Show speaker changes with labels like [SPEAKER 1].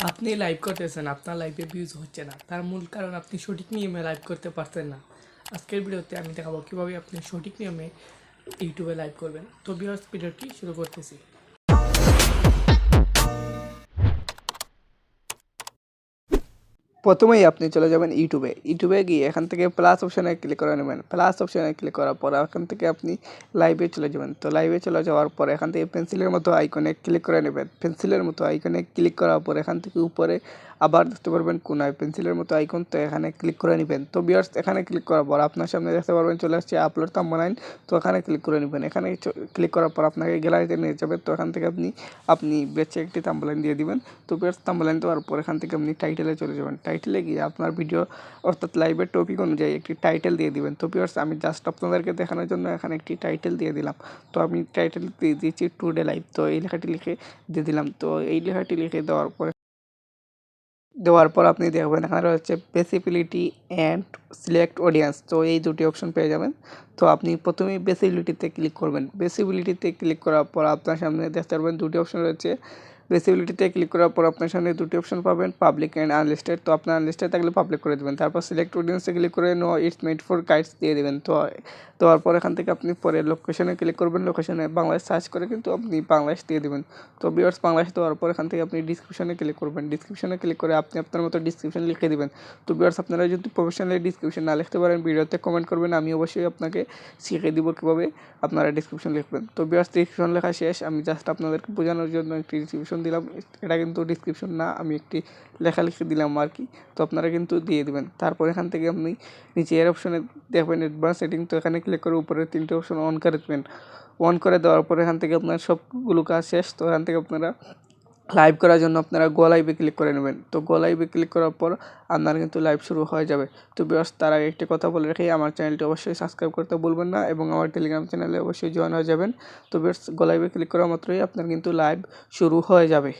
[SPEAKER 1] আপনি লাইভ করতেছেন, আপনার লাইভে ভিউজ হচ্ছে না, তার মূল কারণ আপনি সঠিক নিয়মে লাইভ করতে পারতেন না। আজকের ভিডিওতে আমি দেখাবো কীভাবে আপনি সঠিক নিয়মে ইউটিউবে লাইভ করবেন। তো ভিউয়ার্স, ভিডিওটি শুরু করতেছি।
[SPEAKER 2] প্রথমেই আপনি চলে যাবেন ইউটিউবে গিয়ে এখান থেকে প্লাস অপশানে ক্লিক করে নেবেন। প্লাস অপশানে ক্লিক করার পর এখান থেকে আপনি লাইভে চলে যাবেন। তো লাইভে চলে যাওয়ার পর এখান থেকে পেন্সিলের মতো আইকনে ক্লিক করে নেবেন। পেন্সিলের মতো আইকনে ক্লিক করার পর এখান থেকে উপরে আবার দেখতে পারবেন কোনায় পেন্সিলের মতো আইকন, তো এখানে ক্লিক করে নেবেন। তো ভিউয়ার্স, এখানে ক্লিক করার পর আপনার সামনে দেখতে পারবেন চলে আসছে আপলোড থাম্বনেইল। তো এখানে ক্লিক করে নেবেন। এখানে ক্লিক করার পর আপনাকে গ্যালারিতে নিয়ে যাবে। তো এখান থেকে আপনি বেছে একটি থাম্বনেইল দিয়ে দিবেন। তো ভিউয়ার্স, থাম্বনেইল দেওয়ার পর এখান থেকে আপনি টাইটেলে চলে যাবেন। টাইটেলে গিয়ে আপনার ভিডিও অর্থাৎ লাইভের টপিক অনুযায়ী একটি টাইটেল দিয়ে দিবেন। তো ভিউয়ার্স, আমি জাস্ট আপনাদেরকে দেখানোর জন্য এখানে একটি টাইটেল দিয়ে দিলাম। তো আমি টাইটেল দিয়ে দিয়েছি টুডে লাইভ। তো এই লেখাটি লিখে দিয়ে দিলাম। তো এই লেখাটি লিখে দেওয়ার পর আপনি দেখবেন এখানে রয়েছে ভিজিবিলিটি অ্যান্ড সিলেক্ট অডিয়েন্স। তো এই দুটি অপশন পেয়ে যাবেন। তো আপনি প্রথমেই ভিজিবিলিটিতে ক্লিক করবেন। ভিজিবিলিটিতে ক্লিক করার পর আপনার সামনে দেখতে পারবেন দুটি অপশন রয়েছে। ভিজিবিলিটিতে ক্লিক করার পর আপনার সামনে দুটি অপশন পাবেন, পাবলিক অ্যান্ড আনলিস্টেড। তো আপনার আনলিস্টেড থাকলে পাবলিক করে দেবেন। তারপর সিলেক্ট অডিয়েন্সে ক্লিক করে no it's made for kids দিয়ে দেবেন। তো দেওয়ার পর এখান থেকে আপনি পরে লোকেশনে ক্লিক করবেন। লোকেশনে বাংলাদেশ সার্চ করে কিন্তু আপনি বাংলাদেশ দিয়ে দেবেন। তো ভিউয়ার্স, বাংলাদেশ দেওয়ার পর এখান থেকে আপনি ডিসক্রিপশনে ক্লিক করবেন। ডিসক্রিপশনে ক্লিক করে আপনি আপনার মতো ডিসক্রিপশন লিখে দেবেন। তো ভিউয়ার্স, আপনারা যদি প্রফেশনালি ডিসক্রিপশন না লিখতে পারেন ভিডিওতে কমেন্ট করবেন, আমি অবশ্যই আপনাকে শিখিয়ে দিব কীভাবে আপনারা ডিসক্রিপশন লিখবেন। তো ভিউয়ার্স, ডিসক্রিপশন লেখা শেষ। আমি জাস্ট আপনাদেরকে বোঝানোর জন্য একটি ডিসক্রিপশন দিলাম। এটা কিন্তু ডিসক্রিপশন না, আমি একটি লেখা লিখে দিলাম আর কি। তো আপনারা কিন্তু দিয়ে দেবেন। তারপর এখান থেকে আপনি নিচে এর অপশনে দেখবেন অ্যাডভান্স সেটিং। তো এখানে ক্লিক করে উপরে তিনটে অপশন অন করে দেবেন। অন করে দেওয়ার পর এখান থেকে আপনার সবগুলো কাজ শেষ। তো এখান থেকে আপনারা লাইভ করার জন্য আপনারা গো লাইভে ক্লিক করে নেবেন। তো গো লাইভে ক্লিক করার পর আপনার কিন্তু লাইভ শুরু হয়ে যাবে। তো ভিউয়ার্স, তার আগে একটি কথা বলে রাখি, আমার চ্যানেলটি অবশ্যই সাবস্ক্রাইব করতে ভুলবেন না এবং আমার টেলিগ্রাম চ্যানেলে অবশ্যই জয়েন হয়ে যাবেন। তো ভিউয়ার্স, গো লাইভে ক্লিক করা মাত্রই আপনার কিন্তু লাইভ শুরু হয়ে যাবে।